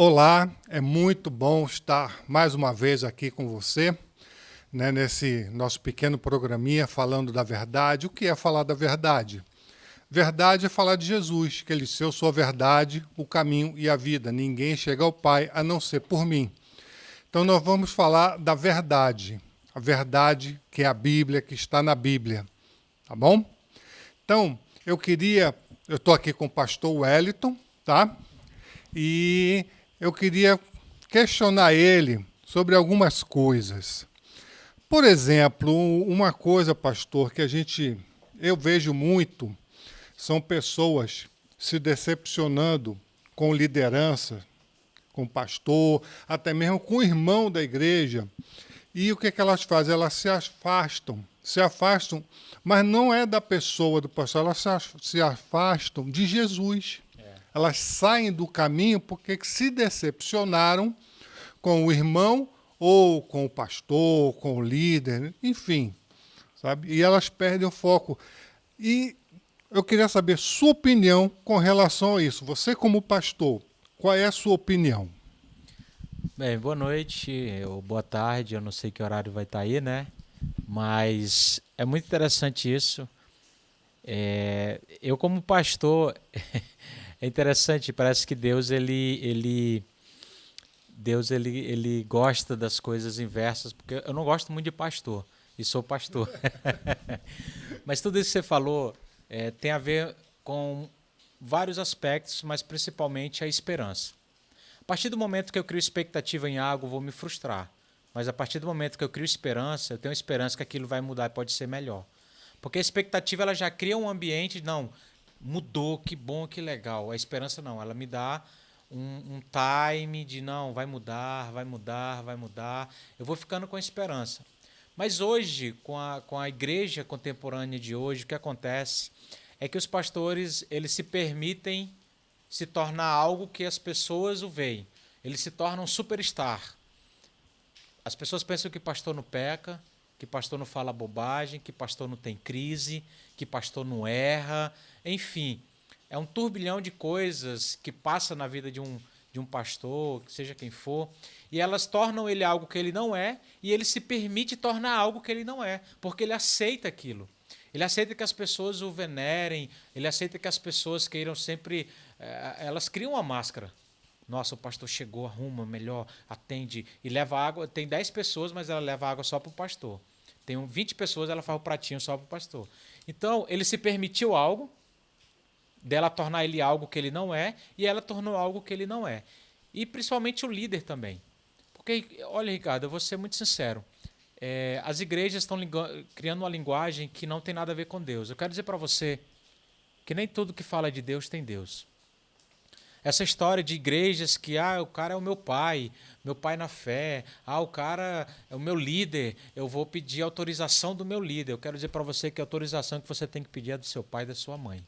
Olá, é muito bom estar mais uma vez aqui com você, né, nesse nosso pequeno programinha falando da verdade. O que é falar da verdade? Verdade é falar de Jesus, que ele disse: eu sou a verdade, o caminho e a vida. Ninguém chega ao Pai a não ser por mim. Então nós vamos falar da verdade, a verdade que é a Bíblia, que está na Bíblia, tá bom? Então, eu estou aqui com o pastor Wellington, tá? E eu queria questionar ele sobre algumas coisas. Por exemplo, uma coisa, pastor, que eu vejo muito, são pessoas se decepcionando com liderança, com pastor, até mesmo com o irmão da igreja. E o que elas fazem? Elas se afastam, mas não é da pessoa do pastor, elas se afastam de Jesus. Elas saem do caminho porque se decepcionaram com o irmão ou com o pastor, com o líder, enfim, sabe? E elas perdem o foco. E eu queria saber sua opinião com relação a isso. Você como pastor, qual é a sua opinião? Bem, boa noite ou boa tarde, eu não sei que horário vai estar aí, né? Mas é muito interessante isso. Eu como pastor, é interessante, parece que Deus ele gosta das coisas inversas, porque eu não gosto muito de pastor, e sou pastor. Mas tudo isso que você falou tem a ver com vários aspectos, mas principalmente a esperança. A partir do momento que eu crio expectativa em algo, eu vou me frustrar. Mas a partir do momento que eu crio esperança, eu tenho esperança que aquilo vai mudar e pode ser melhor. Porque a expectativa ela já cria um ambiente, não, mudou, que bom, que legal. A esperança não, ela me dá um time de não, vai mudar, vai mudar, vai mudar. Eu vou ficando com a esperança. Mas hoje, com a igreja contemporânea de hoje, o que acontece é que os pastores eles se permitem se tornar algo que as pessoas o veem. Ele se torna um superstar. As pessoas pensam que pastor não peca, que pastor não fala bobagem, que pastor não tem crise, que pastor não erra. Enfim, é um turbilhão de coisas que passa na vida de um pastor, seja quem for, e elas tornam ele algo que ele não é, e ele se permite tornar algo que ele não é, porque ele aceita aquilo. Ele aceita que as pessoas o venerem, ele aceita que as pessoas queiram sempre. Elas criam uma máscara. Nossa, o pastor chegou, arruma, melhor, atende e leva água. Tem 10 pessoas, mas ela leva água só para o pastor. Tem 20 pessoas, ela faz o pratinho só para o pastor. Então, ele se permitiu algo, dela tornar ele algo que ele não é, e ela tornou algo que ele não é. E principalmente o líder também. Porque, olha, Ricardo, eu vou ser muito sincero. As igrejas estão criando uma linguagem que não tem nada a ver com Deus. Eu quero dizer para você que nem tudo que fala de Deus tem Deus. Essa história de igrejas que o cara é o meu pai na fé, o cara é o meu líder, eu vou pedir autorização do meu líder. Eu quero dizer para você que a autorização que você tem que pedir é do seu pai e da sua mãe.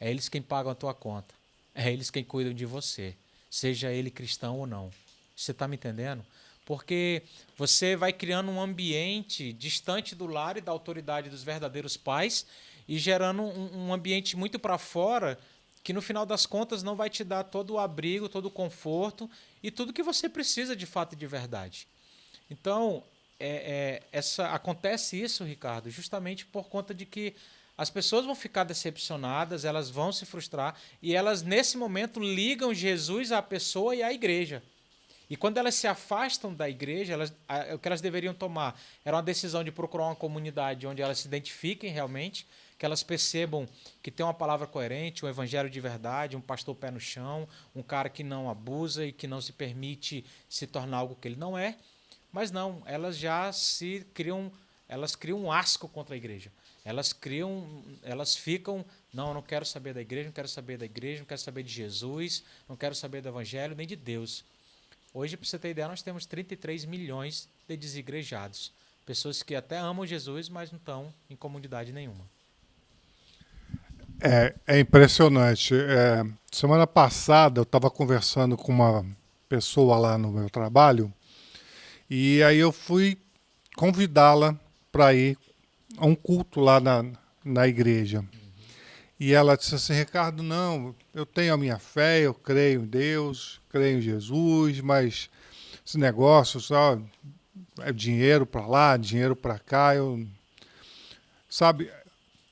É eles quem pagam a tua conta. É eles quem cuidam de você, seja ele cristão ou não. Você está me entendendo? Porque você vai criando um ambiente distante do lar e da autoridade dos verdadeiros pais e gerando um ambiente muito para fora que no final das contas não vai te dar todo o abrigo, todo o conforto e tudo que você precisa de fato e de verdade. Então, acontece isso, Ricardo, justamente por conta de que as pessoas vão ficar decepcionadas, elas vão se frustrar e elas, nesse momento, ligam Jesus à pessoa e à igreja. E quando elas se afastam da igreja, o que elas deveriam tomar era uma decisão de procurar uma comunidade onde elas se identifiquem realmente, que elas percebam que tem uma palavra coerente, um evangelho de verdade, um pastor pé no chão, um cara que não abusa e que não se permite se tornar algo que ele não é. Mas não, elas criam um asco contra a igreja. Elas ficam, não, eu não quero saber da igreja, não quero saber da igreja, não quero saber de Jesus, não quero saber do evangelho, nem de Deus. Hoje, para você ter ideia, nós temos 33 milhões de desigrejados. Pessoas que até amam Jesus, mas não estão em comunidade nenhuma. É impressionante. Semana passada eu estava conversando com uma pessoa lá no meu trabalho e aí eu fui convidá-la para ir a um culto lá na igreja. E ela disse assim, Ricardo, não, eu tenho a minha fé, eu creio em Deus, creio em Jesus, mas esse negócio só é dinheiro para lá, dinheiro para cá, sabe?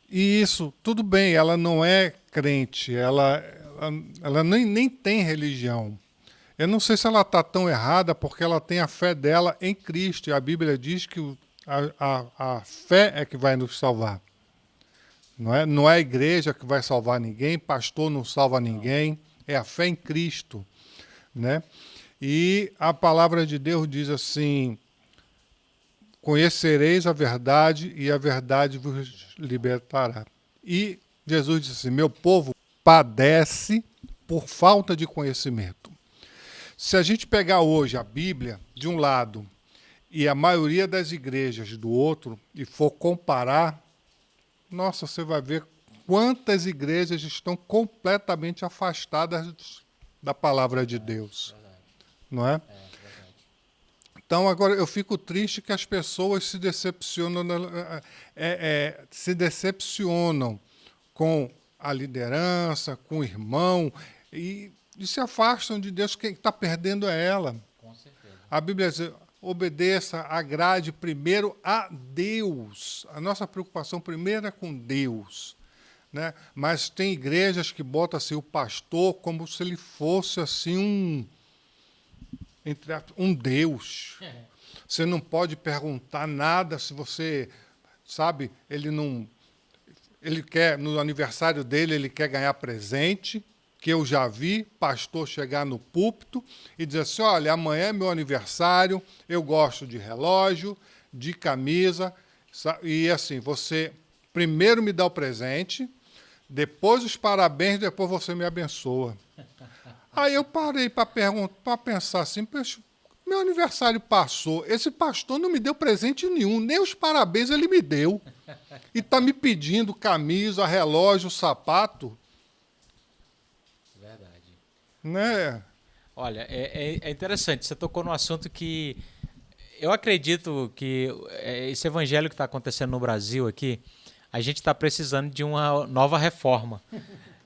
E isso, tudo bem, ela não é crente, ela nem tem religião. Eu não sei se ela está tão errada porque ela tem a fé dela em Cristo. E a Bíblia diz que a fé é que vai nos salvar. Não é a igreja que vai salvar ninguém, pastor não salva ninguém, é a fé em Cristo. Né? E a palavra de Deus diz assim, conhecereis a verdade e a verdade vos libertará. E Jesus disse assim, meu povo padece por falta de conhecimento. Se a gente pegar hoje a Bíblia de um lado e a maioria das igrejas do outro e for comparar, nossa, você vai ver quantas igrejas estão completamente afastadas da palavra de Deus. Não é? Então, agora, eu fico triste que as pessoas se decepcionam com a liderança, com o irmão, e se afastam de Deus. Quem está perdendo é ela. Com certeza. A Bíblia diz, obedeça, agrade primeiro a Deus. A nossa preocupação primeiro é com Deus. Né? Mas tem igrejas que botam assim, o pastor como se ele fosse assim um Deus. Você não pode perguntar nada se você, sabe, ele quer, no aniversário dele, ele quer ganhar presente, que eu já vi pastor chegar no púlpito e dizer assim, olha, amanhã é meu aniversário, eu gosto de relógio, de camisa, e assim, você primeiro me dá o presente, depois os parabéns, depois você me abençoa. Aí eu parei para pensar assim, meu aniversário passou, esse pastor não me deu presente nenhum, nem os parabéns ele me deu. E está me pedindo camisa, relógio, sapato. Verdade. Né? Olha, é interessante, você tocou num assunto que eu acredito que esse evangelho que está acontecendo no Brasil aqui, a gente está precisando de uma nova reforma.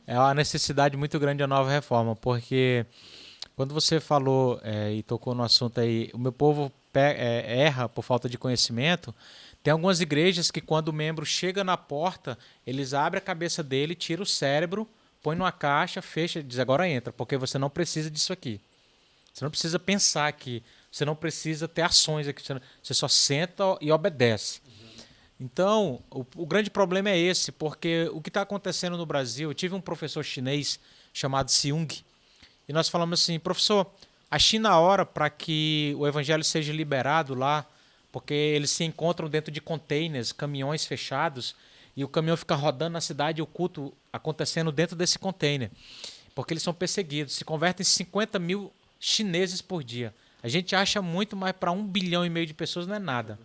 É uma necessidade muito grande de uma nova reforma, porque quando você falou e tocou no assunto aí, o meu povo erra por falta de conhecimento, tem algumas igrejas que quando o membro chega na porta, eles abrem a cabeça dele, tiram o cérebro, põe numa caixa, fecha e diz, agora entra, porque você não precisa disso aqui. Você não precisa pensar aqui, você não precisa ter ações aqui, você só senta e obedece. Então, o grande problema é esse, porque o que está acontecendo no Brasil, eu tive um professor chinês chamado Seung, e nós falamos assim, professor, a China ora para que o evangelho seja liberado lá, porque eles se encontram dentro de containers, caminhões fechados, e o caminhão fica rodando na cidade e o culto acontecendo dentro desse container, porque eles são perseguidos, se convertem em 50 mil chineses por dia. A gente acha muito, mas para 1,5 bilhão de pessoas não é nada.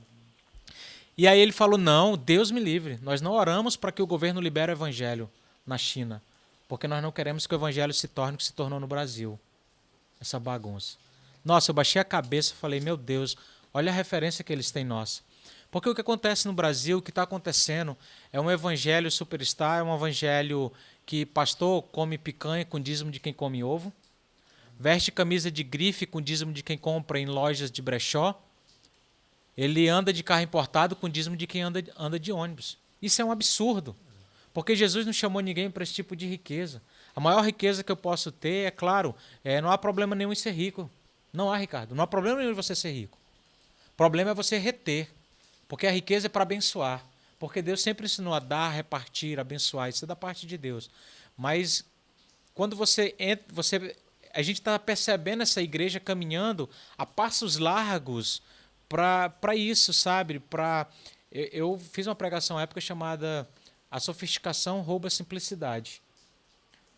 E aí ele falou, não, Deus me livre, nós não oramos para que o governo libere o evangelho na China, porque nós não queremos que o evangelho se torne o que se tornou no Brasil. Essa bagunça. Nossa, eu baixei a cabeça e falei, meu Deus, olha a referência que eles têm nossa. Porque o que acontece no Brasil, o que está acontecendo, é um evangelho superstar, é um evangelho que pastor come picanha com dízimo de quem come ovo, veste camisa de grife com dízimo de quem compra em lojas de brechó, ele anda de carro importado com dízimo de quem anda de ônibus. Isso é um absurdo, porque Jesus não chamou ninguém para esse tipo de riqueza. A maior riqueza que eu posso ter, é claro, não há problema nenhum em ser rico. Não há, Ricardo, não há problema nenhum em você ser rico. O problema é você reter, porque a riqueza é para abençoar. Porque Deus sempre ensinou a dar, repartir, abençoar, isso é da parte de Deus. Mas quando você entra, a gente está percebendo essa igreja caminhando a passos largos para isso, sabe? Eu fiz uma pregação à época chamada A Sofisticação Rouba a Simplicidade.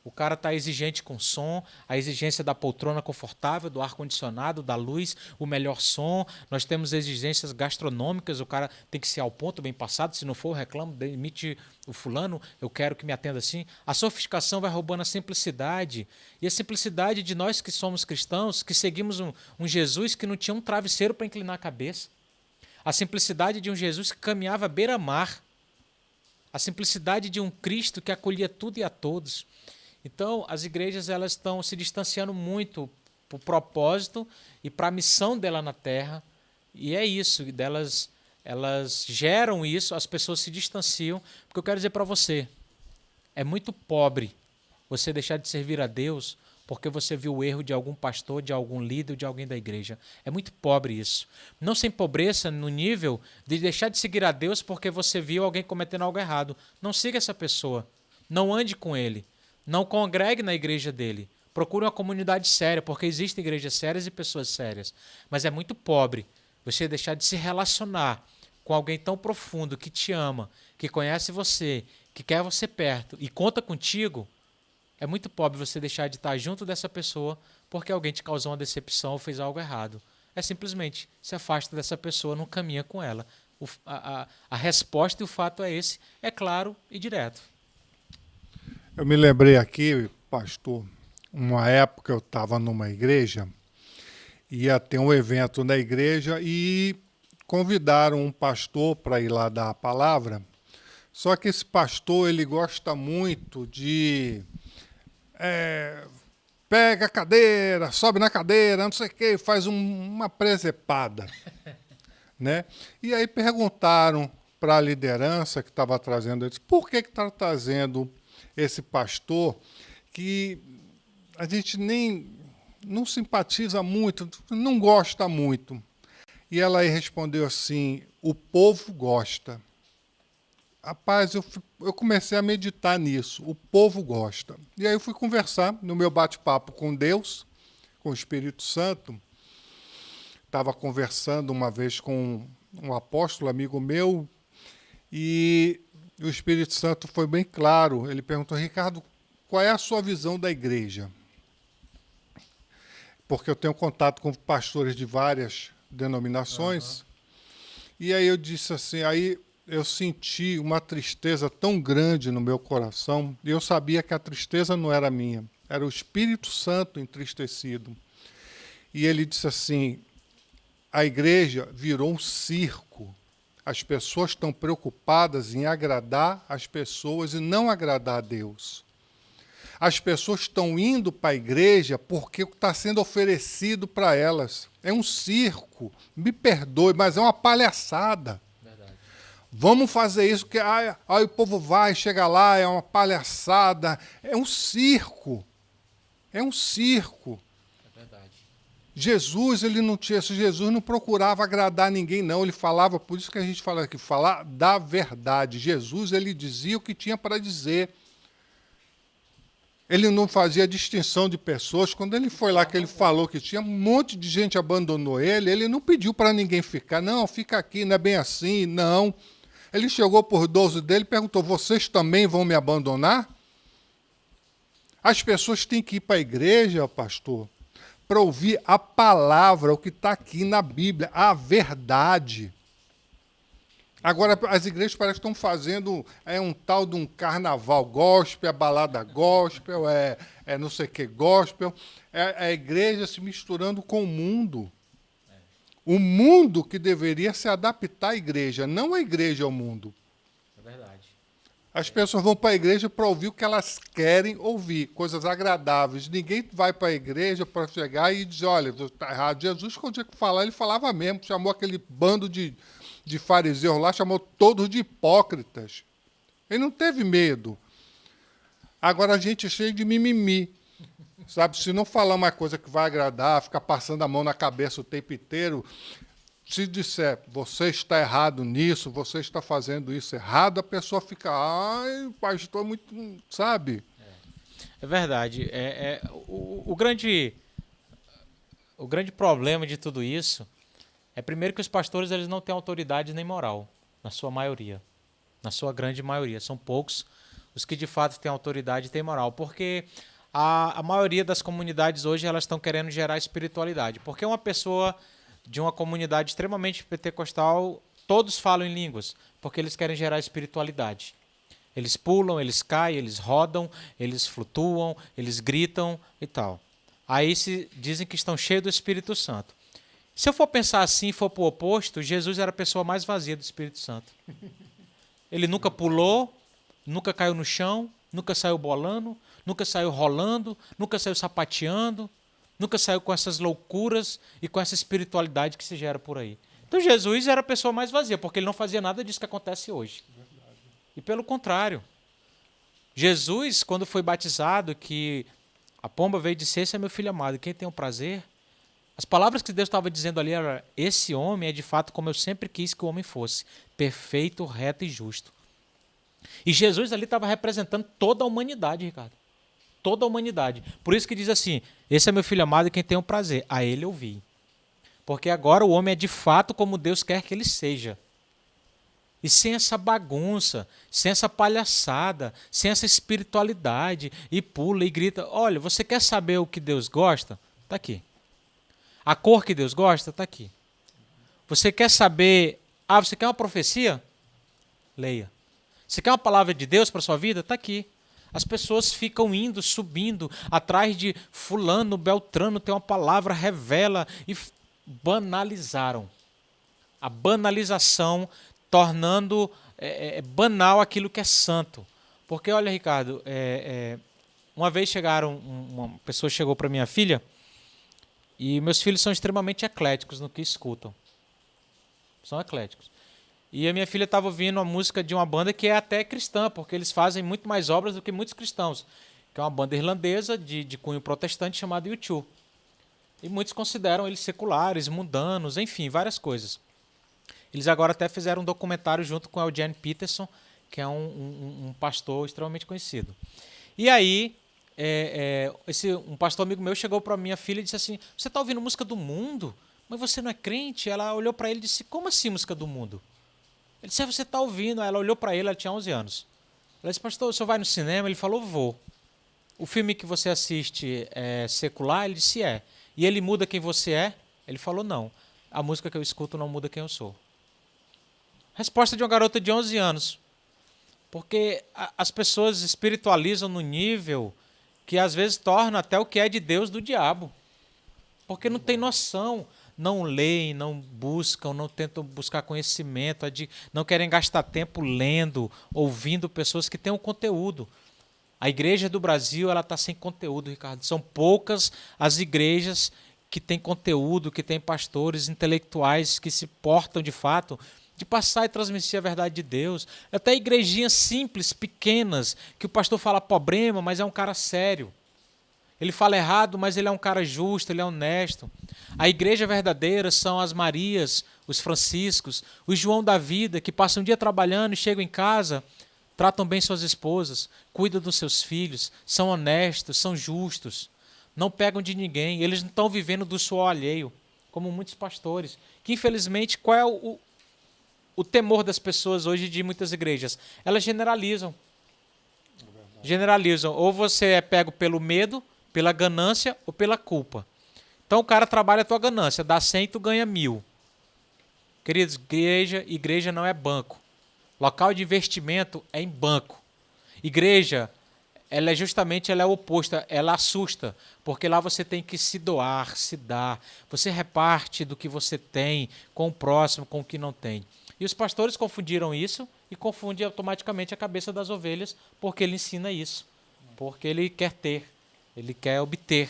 O cara está exigente com som, a exigência da poltrona confortável, do ar-condicionado, da luz, o melhor som. Nós temos exigências gastronômicas, o cara tem que ser ao ponto, bem passado. Se não for, eu reclamo, demite o fulano, eu quero que me atenda assim. A sofisticação vai roubando a simplicidade. E a simplicidade de nós que somos cristãos, que seguimos um Jesus que não tinha um travesseiro para inclinar a cabeça. A simplicidade de um Jesus que caminhava à beira-mar. a simplicidade de um Cristo que acolhia tudo e a todos. Então, as igrejas elas estão se distanciando muito para o propósito e para a missão dela na Terra. E é isso, elas geram isso, as pessoas se distanciam. Porque eu quero dizer para você, é muito pobre você deixar de servir a Deus porque você viu o erro de algum pastor, de algum líder, de alguém da igreja. É muito pobre isso. Não se empobreça no nível de deixar de seguir a Deus porque você viu alguém cometendo algo errado. Não siga essa pessoa. Não ande com ele. Não congregue na igreja dele. Procure uma comunidade séria, porque existem igrejas sérias e pessoas sérias. Mas é muito pobre você deixar de se relacionar com alguém tão profundo que te ama, que conhece você, que quer você perto e conta contigo. É muito pobre você deixar de estar junto dessa pessoa porque alguém te causou uma decepção ou fez algo errado. É simplesmente se afasta dessa pessoa, não caminha com ela. A resposta e o fato é esse, é claro e direto. Eu me lembrei aqui, pastor, uma época eu estava numa igreja, ia ter um evento na igreja e convidaram um pastor para ir lá dar a palavra. Só que esse pastor, ele gosta muito de... pega a cadeira, sobe na cadeira, não sei o quê, faz uma presepada. Né? E aí perguntaram para a liderança que estava trazendo, eles, por que está trazendo esse pastor que a gente nem não simpatiza muito, não gosta muito. E ela aí respondeu assim, o povo gosta. Rapaz, eu comecei a meditar nisso. O povo gosta. E aí eu fui conversar no meu bate-papo com Deus, com o Espírito Santo. Estava conversando uma vez com um apóstolo, amigo meu, e o Espírito Santo foi bem claro. Ele perguntou, Ricardo, qual é a sua visão da igreja? Porque eu tenho contato com pastores de várias denominações. E aí eu disse assim, aí eu senti uma tristeza tão grande no meu coração, e eu sabia que a tristeza não era minha, era o Espírito Santo entristecido. E ele disse assim, a igreja virou um circo, as pessoas estão preocupadas em agradar as pessoas e não agradar a Deus. As pessoas estão indo para a igreja porque o que está sendo oferecido para elas é um circo, me perdoe, mas é uma palhaçada. Vamos fazer isso, porque aí o povo vai, chega lá, é uma palhaçada. É um circo. É um circo. É verdade. Jesus, ele não tinha, Jesus não procurava agradar ninguém, não. Ele falava, por isso que a gente fala aqui, falar da verdade. Jesus, ele dizia o que tinha para dizer. Ele não fazia distinção de pessoas. Quando ele foi lá, que ele falou que tinha um monte de gente abandonou ele não pediu para ninguém ficar. Não, fica aqui, não é bem assim, não. Ele chegou por 12 dele e perguntou, vocês também vão me abandonar? As pessoas têm que ir para a igreja, pastor, para ouvir a palavra, o que está aqui na Bíblia, a verdade. Agora, as igrejas parecem que estão fazendo um tal de um carnaval gospel, balada gospel, não sei o que gospel. É a igreja se misturando com o mundo. O mundo que deveria se adaptar à igreja, não a igreja ao mundo. É verdade. As pessoas vão para a igreja para ouvir o que elas querem ouvir, coisas agradáveis. Ninguém vai para a igreja para chegar e dizer, olha, está errado. Jesus, quando tinha que falar, ele falava mesmo, chamou aquele bando de fariseus lá, chamou todos de hipócritas. Ele não teve medo. Agora a gente é cheio de mimimi. Sabe, se não falar uma coisa que vai agradar, ficar passando a mão na cabeça o tempo inteiro, se disser, você está errado nisso, você está fazendo isso errado, a pessoa fica, ai, pastor, muito, sabe? É verdade. O grande problema de tudo isso é, primeiro, que os pastores eles não têm autoridade nem moral, na sua maioria, na sua grande maioria. São poucos os que de fato têm autoridade e têm moral, porque a maioria das comunidades hoje elas estão querendo gerar espiritualidade. Porque uma pessoa de uma comunidade extremamente pentecostal, todos falam em línguas, porque eles querem gerar espiritualidade. Eles pulam, eles caem, eles rodam, eles flutuam, eles gritam e tal. Aí se dizem que estão cheios do Espírito Santo. Se eu for pensar assim e for para o oposto, Jesus era a pessoa mais vazia do Espírito Santo. Ele nunca pulou, nunca caiu no chão, nunca saiu bolando, nunca saiu rolando, nunca saiu sapateando, nunca saiu com essas loucuras e com essa espiritualidade que se gera por aí. Então Jesus era a pessoa mais vazia, porque ele não fazia nada disso que acontece hoje. E pelo contrário, Jesus, quando foi batizado, que a pomba veio e disse, esse é meu filho amado, quem tem o prazer? As palavras que Deus estava dizendo ali eram, esse homem é de fato como eu sempre quis que o homem fosse, perfeito, reto e justo. E Jesus ali estava representando toda a humanidade, Ricardo. Toda a humanidade. Por isso que diz assim, esse é meu filho amado e quem tem o prazer, a ele ouvi. Porque agora o homem é de fato como Deus quer que ele seja. E sem essa bagunça, sem essa palhaçada, sem essa espiritualidade, e pula e grita. Olha, você quer saber o que Deus gosta? Está aqui. A cor que Deus gosta? Está aqui. Você quer saber... você quer uma profecia? Leia. Você quer uma palavra de Deus para a sua vida? Está aqui. As pessoas ficam indo, subindo, atrás de fulano, beltrano, tem uma palavra, revela, e banalizaram. A banalização tornando banal aquilo que é santo. Porque, olha, Ricardo, uma vez uma pessoa chegou para minha filha, e meus filhos são extremamente ecléticos no que escutam. São ecléticos. E a minha filha estava ouvindo uma música de uma banda que é até cristã, porque eles fazem muito mais obras do que muitos cristãos, que é uma banda irlandesa de cunho protestante chamada U2. E muitos consideram eles seculares, mundanos, enfim, várias coisas. Eles agora até fizeram um documentário junto com o Eugene Peterson, que é um pastor extremamente conhecido. E aí, um pastor amigo meu chegou para minha filha e disse assim, você está ouvindo música do mundo? Mas você não é crente? Ela olhou para ele e disse, como assim música do mundo? Ele disse, você está ouvindo? Ela olhou para ele, ela tinha 11 anos. Ela disse, pastor, o senhor vai no cinema? Ele falou, vou. O filme que você assiste é secular? Ele disse, é. E ele muda quem você é? Ele falou, não. A música que eu escuto não muda quem eu sou. Resposta de uma garota de 11 anos. Porque as pessoas espiritualizam no nível que às vezes torna até o que é de Deus do diabo. Porque não tem noção. Não leem, não buscam, não tentam buscar conhecimento, não querem gastar tempo lendo, ouvindo pessoas que tenham conteúdo. A igreja do Brasil está sem conteúdo, Ricardo. São poucas as igrejas que têm conteúdo, que têm pastores intelectuais que se portam de fato de passar e transmitir a verdade de Deus. Até igrejinhas simples, pequenas, que o pastor fala problema, mas é um cara sério. Ele fala errado, mas ele é um cara justo, ele é honesto. A igreja verdadeira são as Marias, os Franciscos, os João da vida, que passam um dia trabalhando e chegam em casa, tratam bem suas esposas, cuidam dos seus filhos, são honestos, são justos, não pegam de ninguém, eles não estão vivendo do suor alheio, como muitos pastores, que infelizmente, qual é o temor das pessoas hoje de muitas igrejas? Elas generalizam. Generalizam. Ou você é pego pelo medo, pela ganância ou pela culpa. Então o cara trabalha a tua ganância, dá 100 e tu ganha 1000. Queridos, igreja não é banco. Local de investimento é em banco. Igreja, ela é oposta, ela assusta, porque lá você tem que se doar, se dar. Você reparte do que você tem com o próximo, com o que não tem. E os pastores confundiram isso e confundem automaticamente a cabeça das ovelhas, porque ele ensina isso. Porque ele quer ter, ele quer obter,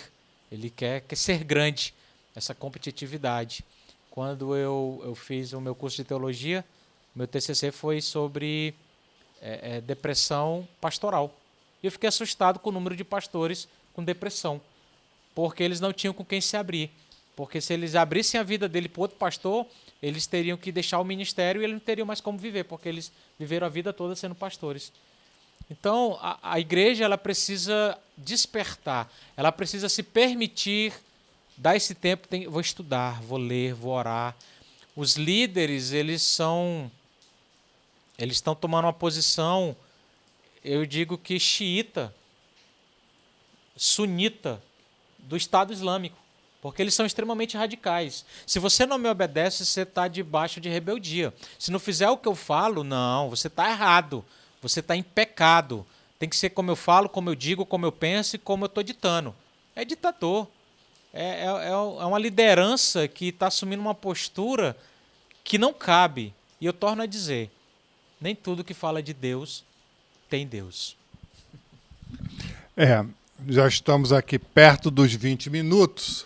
ele quer ser grande, essa competitividade. Quando eu fiz o meu curso de teologia, meu TCC foi sobre depressão pastoral. E eu fiquei assustado com o número de pastores com depressão, porque eles não tinham com quem se abrir. Porque se eles abrissem a vida dele para outro pastor, eles teriam que deixar o ministério e eles não teriam mais como viver, porque eles viveram a vida toda sendo pastores. Então, a igreja ela precisa despertar, ela precisa se permitir dar esse tempo, vou estudar, vou ler, vou orar. Os líderes, eles estão tomando uma posição, eu digo que xiita, sunita, do Estado Islâmico, porque eles são extremamente radicais. Se você não me obedece, você está debaixo de rebeldia. Se não fizer o que eu falo, não, você está errado, você está em pecado. Tem que ser como eu falo, como eu digo, como eu penso e como eu estou ditando. É ditador. É uma liderança que está assumindo uma postura que não cabe. E eu torno a dizer, nem tudo que fala de Deus tem Deus. Já estamos aqui perto dos 20 minutos.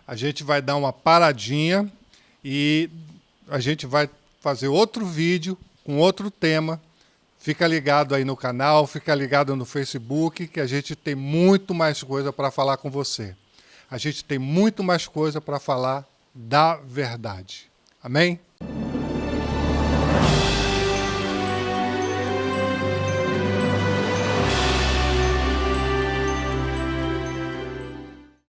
A gente vai dar uma paradinha e a gente vai fazer outro vídeo com outro tema. Fica ligado aí no canal, fica ligado no Facebook, que a gente tem muito mais coisa para falar com você. A gente tem muito mais coisa para falar da verdade. Amém?